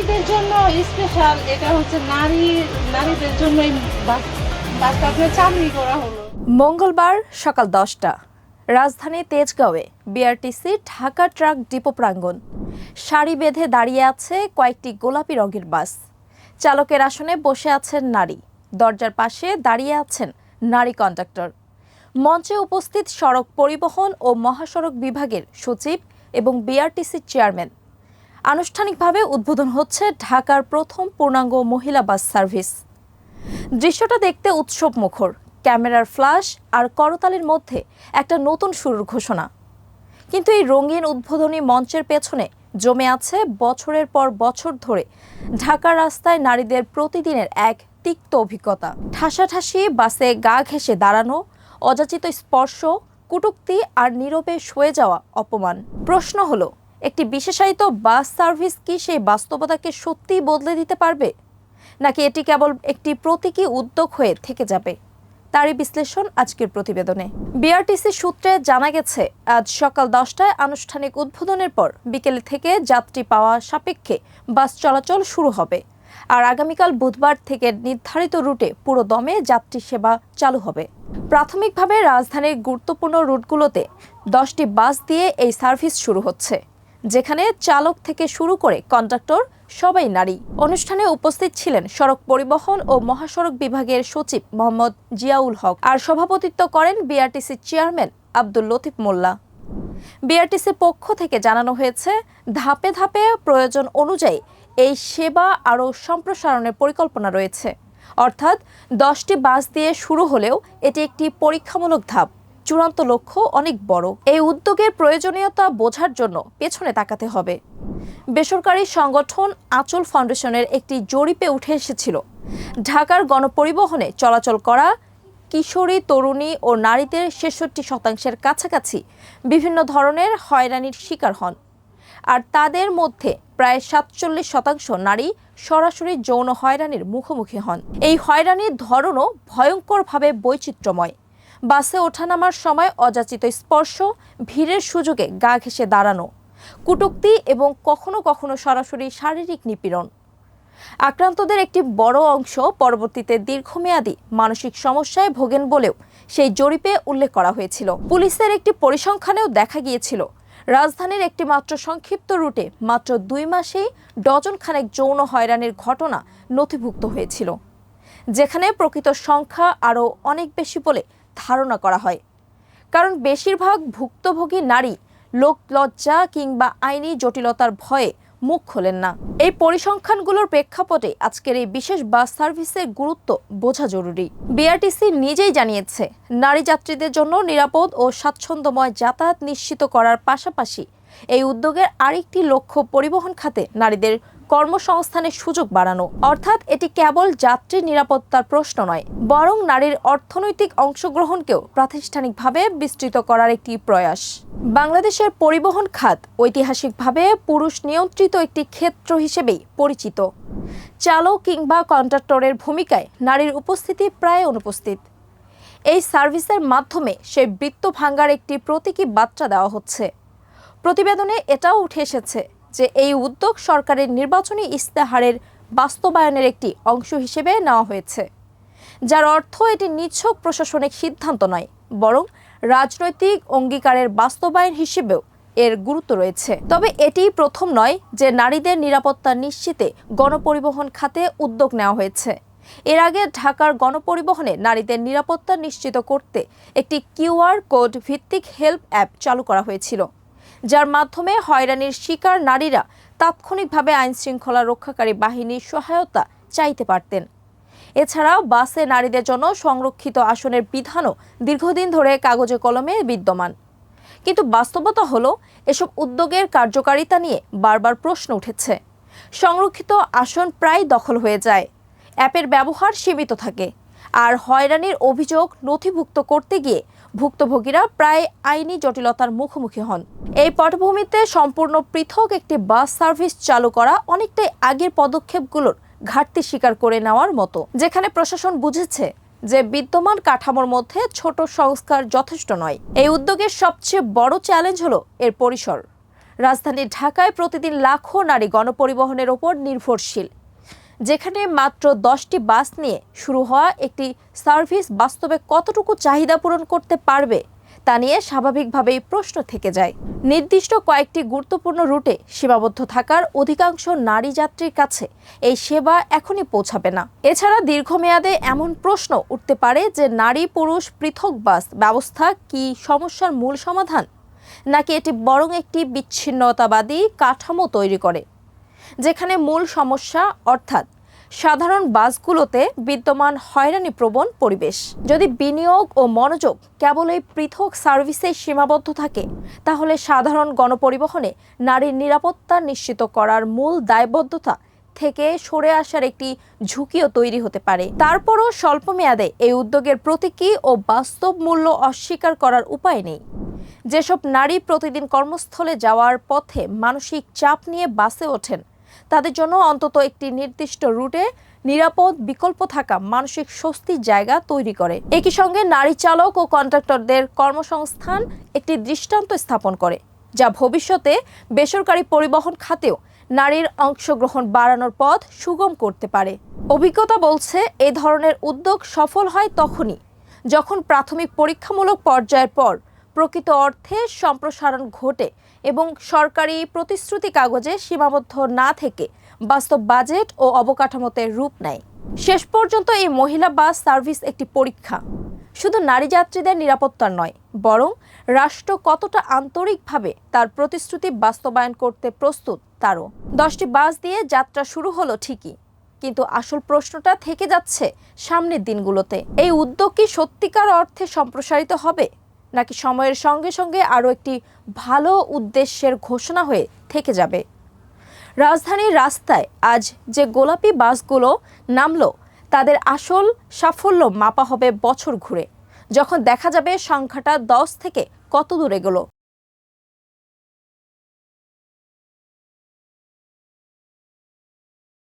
নারীদের জন্য স্পেশাল, এটা হচ্ছে নারীদের জন্যই বাসটা চালু করা হলো। মঙ্গলবার সকাল 10টা রাজধানী তেজগাঁওয়ে বিআরটিসি ঢাকা ট্রাক ডিপো প্রাঙ্গণ। সারি বেঁধে দাঁড়িয়ে আছে কয়েকটি গোলাপি রঙের বাস। চালকের আসনে বসে আছেন নারী, দরজার পাশে দাঁড়িয়ে আছেন নারী কন্ডাক্টর। মঞ্চে উপস্থিত সড়ক পরিবহন ও মহাসড়ক বিভাগের সচিব এবং বিআরটিসির চেয়ারম্যান। আনুষ্ঠানিকভাবে উদ্বোধন হচ্ছে ঢাকার প্রথম পূর্ণাঙ্গ মহিলা বাস সার্ভিস। দৃশ্যটা দেখতে উৎসব মুখর, ক্যামেরার ফ্ল্যাশ আর করতালির মধ্যে একটা নতুন শুরুর ঘোষণা। কিন্তু এই রঙিন উদ্বোধনী মঞ্চের পেছনে জমে আছে বছরের পর বছর ধরে ঢাকার রাস্তায় নারীদের প্রতিদিনের এক তিক্ত অভিজ্ঞতা। ঠাসাঠাসি বাসে গা ঘেঁষে দাঁড়ানো, অযাচিত স্পর্শ, কটূক্তি আর নীরবে সয়ে যাওয়া অপমান। প্রশ্ন হলো, একটি বিশেষায়িত বাস সার্ভিস কি সেই বাস্তবতাকে সত্যিই বদলে দিতে পারবে, নাকি এটি কেবল একটি প্রতীকী উদ্যোগ হয়ে থেকে যাবে? তারই বিশ্লেষণ আজকের প্রতিবেদনে। বিআরটিসি সূত্রে জানা গেছে, আজ সকাল 10টায় আনুষ্ঠানিক উদ্বোধনের পর বিকেল থেকে যাত্রী পাওয়া সাপেক্ষে বাস চলাচল শুরু হবে। আর আগামীকাল বুধবার থেকে নির্ধারিত রুটে পুরো দমে যাত্রী সেবা চালু হবে। প্রাথমিকভাবে রাজধানীর গুরুত্বপূর্ণ রুটগুলোতে 10টি বাস দিয়ে এই সার্ভিস শুরু হচ্ছে, যেখানে চালক থেকে শুরু করে কন্ডাক্টর সবাই নারী। অনুষ্ঠানে উপস্থিত ছিলেন সড়ক পরিবহন ও মহাসড়ক বিভাগের সচিব মোহাম্মদ জিয়াউল হক, আর সভাপতিত্ব করেন বিআরটিসির চেয়ারম্যান আব্দুল লতিফ মোল্লা। বিআরটিসির পক্ষ থেকে জানানো হয়েছে, ধাপে ধাপে প্রয়োজন অনুযায়ী এই সেবা আরও সম্প্রসারণের পরিকল্পনা রয়েছে। অর্থাৎ 10টি বাস দিয়ে শুরু হলেও এটি একটি পরীক্ষামূলক ধাপ, চূড়ান্ত লক্ষ্য অনেক বড়। এই উদ্যোগের প্রয়োজনীয়তা বোঝার জন্য পেছনে তাকাতে হবে। বেসরকারি সংগঠন আঁচল ফাউন্ডেশনের একটি জরিপে উঠে এসেছিল, ঢাকার গণপরিবহনে চলাচল করা কিশোরী, তরুণী ও নারীদের 66% কাছাকাছি বিভিন্ন ধরনের হয়রানির শিকার হন। আর তাদের মধ্যে প্রায় 47% নারী সরাসরি যৌন হয়রানির মুখোমুখি হন। এই হয়রানির ধরনও ভয়ঙ্করভাবে বৈচিত্র্যময়। বাসে ওঠানামার সময় অযাচিত স্পর্শ, ভিড়ের সুযোগে গা ঘেঁষে দাঁড়ানো, কটূক্তি এবং কখনো কখনো সরাসরি শারীরিক নিপীড়ন। আক্রান্তদের একটি বড় অংশ পরবর্তীতে দীর্ঘমেয়াদী মানসিক সমস্যায় ভোগেন বলেও সেই জরিপে উল্লেখ করা হয়েছিল। পুলিশের একটি পরিসংখ্যানেও দেখা গিয়েছিল, রাজধানীর একটি মাত্র সংক্ষিপ্ত রুটে মাত্র 2 মাসেই ডজন খানেক যৌন হয়রানির ঘটনা নথিভুক্ত হয়েছিল, যেখানে প্রকৃত সংখ্যা আরও অনেক বেশি বলে ধারণা করা হয়। কারণ বেশিরভাগ ভুক্তভোগী নারী লোক লজ্জা কিংবা আইনি জটিলতার ভয়ে মুখ খোলেন না। এই পরিসংখ্যানগুলোর প্রেক্ষাপটে আজকের এই বিশেষ বাস সার্ভিসের গুরুত্ব বোঝা জরুরি। বিআরটিসি নিজেই জানিয়েছে, নারী যাত্রীদের জন্য নিরাপদ ও স্বাচ্ছন্দ্যময় যাতায়াত নিশ্চিত করার পাশাপাশি এই উদ্যোগের আরেকটি লক্ষ্য পরিবহন খাতে নারীদের কর্মসংস্থানের সুযোগ বাড়ানো। অর্থাৎ এটি কেবল যাত্রী নিরাপত্তার প্রশ্ন নয়, বরং নারীর অর্থনৈতিক অংশগ্রহণকেও প্রাতিষ্ঠানিকভাবে বিস্তৃত করার একটি প্রয়াস। বাংলাদেশের পরিবহন খাত ঐতিহাসিকভাবে পুরুষ নিয়ন্ত্রিত একটি ক্ষেত্র হিসেবেই পরিচিত। চালক কিংবা কন্ডাক্টরের ভূমিকায় নারীর উপস্থিতি প্রায় অনুপস্থিত। এই সার্ভিসের মাধ্যমে সেই বৃত্ত ভাঙার একটি প্রতীকী বার্তা দেওয়া হচ্ছে। প্রতিবেদনে এটাও উঠে এসেছে যে এই উদ্যোগ সরকারের নির্বাচনী ইস্তেহারের বাস্তবায়নের একটি অংশ হিসেবে নেওয়া হয়েছে, যার অর্থ এটি নিছক প্রশাসনিক সিদ্ধান্ত নয়, বরং রাজনৈতিক অঙ্গীকারের বাস্তবায়ন হিসেবেও এর গুরুত্ব রয়েছে। তবে এটি প্রথম নয় যে নারীদের নিরাপত্তা নিশ্চিতে গণপরিবহন খাতে উদ্যোগ নেওয়া হয়েছে। এর আগে ঢাকার গণপরিবহনে নারীদের নিরাপত্তা নিশ্চিত করতে একটি কিউআর কোড ভিত্তিক হেল্প অ্যাপ চালু করা হয়েছিল, যার মাধ্যমে হয়রানির শিকার নারীরা তাৎক্ষণিকভাবে আইনশৃঙ্খলা রক্ষাকারী বাহিনীর সহায়তা চাইতে পারতেন। এছাড়াও বাসে নারীদের জন্য সংরক্ষিত আসনের বিধানও দীর্ঘদিন ধরে কাগজে কলমে বিদ্যমান। কিন্তু বাস্তবতা হলো, এসব উদ্যোগের কার্যকারিতা নিয়ে বারবার প্রশ্ন উঠেছে। সংরক্ষিত আসন প্রায় দখল হয়ে যায়, অ্যাপের ব্যবহার সীমিত থাকে, আর হয়রানির অভিযোগ নথিভুক্ত করতে গিয়ে ভুক্তভোগীরা প্রায় আইনি জটিলতার মুখোমুখি হন। এই পটভূমিতে সম্পূর্ণ পৃথক একটি বাস সার্ভিস চালু করা অনেকটাই আগের পদক্ষেপগুলোর ঘাটতি স্বীকার করে নেওয়ার মতো, যেখানে প্রশাসন বুঝেছে যে বিদ্যমান কাঠামোর মধ্যে ছোট সংস্কার যথেষ্ট নয়। এই উদ্যোগের সবচেয়ে বড় চ্যালেঞ্জ হলো এর পরিসর। রাজধানী ঢাকায় প্রতিদিন লাখো নারী গণপরিবহনের ওপর নির্ভরশীল। যেখানে মাত্র 10টি বাস নিয়ে শুরু হওয়া একটি সার্ভিস বাস্তবে কতটুকু চাহিদা পূরণ করতে পারবে তা নিয়ে স্বাভাবিকভাবেই প্রশ্ন থেকে যায়। নির্দিষ্ট কয়েকটি গুরুত্বপূর্ণ রুটে সীমাবদ্ধ থাকার অধিকাংশ নারী যাত্রীর কাছে এই সেবা এখনই পৌঁছাবে না। এছাড়া দীর্ঘমেয়াদে এমন প্রশ্ন উঠতে পারে যে নারী পুরুষ পৃথক বাস ব্যবস্থা কি সমস্যার মূল সমাধান, নাকি এটি বরং একটি বিচ্ছিন্নতাবাদী কাঠামো তৈরি করে, যেখানে মূল সমস্যা অর্থাৎ সাধারণ বাসগুলোতে বিদ্যমান হয়রানিপ্রবণ পরিবেশ। যদি বিনিয়োগ ও মনোযোগ কেবল এই পৃথক সার্ভিসে সীমাবদ্ধ থাকে, তাহলে সাধারণ গণপরিবহনে নারীর নিরাপত্তা নিশ্চিত করার মূল দায়বদ্ধতা থেকে সরে আসার একটি ঝুঁকিও তৈরি হতে পারে। তারপরও স্বল্প মেয়াদে এই উদ্যোগের প্রতীকী ও বাস্তব মূল্য অস্বীকার করার উপায় নেই। যেসব নারী প্রতিদিন কর্মস্থলে যাওয়ার পথে মানসিক চাপ নিয়ে বাসে ওঠেন, তাদের জন্য অন্তত একটি নির্দিষ্ট রুটে নিরাপদ বিকল্প থাকা মানসিক স্বস্তির জায়গা তৈরি করে। একই সঙ্গে নারী চালক ও কন্ট্রাক্টরদের কর্মসংস্থান একটি দৃষ্টান্ত স্থাপন করে, যা ভবিষ্যতে বেসরকারি পরিবহন খাতেও নারীর অংশগ্রহণ বাড়ানোর পথ সুগম করতে পারে। অভিজ্ঞতা বলছে, এ ধরনের উদ্যোগ সফল হয় তখনই যখন প্রাথমিক পরীক্ষামূলক পর্যায়ের পর প্রকৃত অর্থে সম্প্রসারণ ঘটে এবং সরকারি প্রতিশ্রুতি কাগজে সীমাবদ্ধ না থেকে বাস্তব বাজেট ও অবকাঠামোতে রূপ নেয়। শেষ পর্যন্ত এই মহিলা বাস সার্ভিস একটি পরীক্ষা, শুধু নারী যাত্রীদের নিরাপত্তার নয়, বরং রাষ্ট্র কতটা আন্তরিকভাবে তার প্রতিশ্রুতি বাস্তবায়ন করতে প্রস্তুত তারও। 10টি বাস দিয়ে যাত্রা শুরু হলো ঠিকই, কিন্তু আসল প্রশ্নটা থেকে যাচ্ছে সামনের দিনগুলোতে। এই উদ্যোগ কি সত্যিকার অর্থে সম্প্রসারিত হবে, নাকি সময়ের সঙ্গে সঙ্গে আরও একটি ভালো উদ্দেশ্যের ঘোষণা হয়ে থেকে যাবে? রাজধানীর রাস্তায় আজ যে গোলাপি বাসগুলো নামলো, তাদের আসল সাফল্য মাপা হবে বছর ঘুরে, যখন দেখা যাবে সংখ্যাটা 10 থেকে কত দূরে গেল।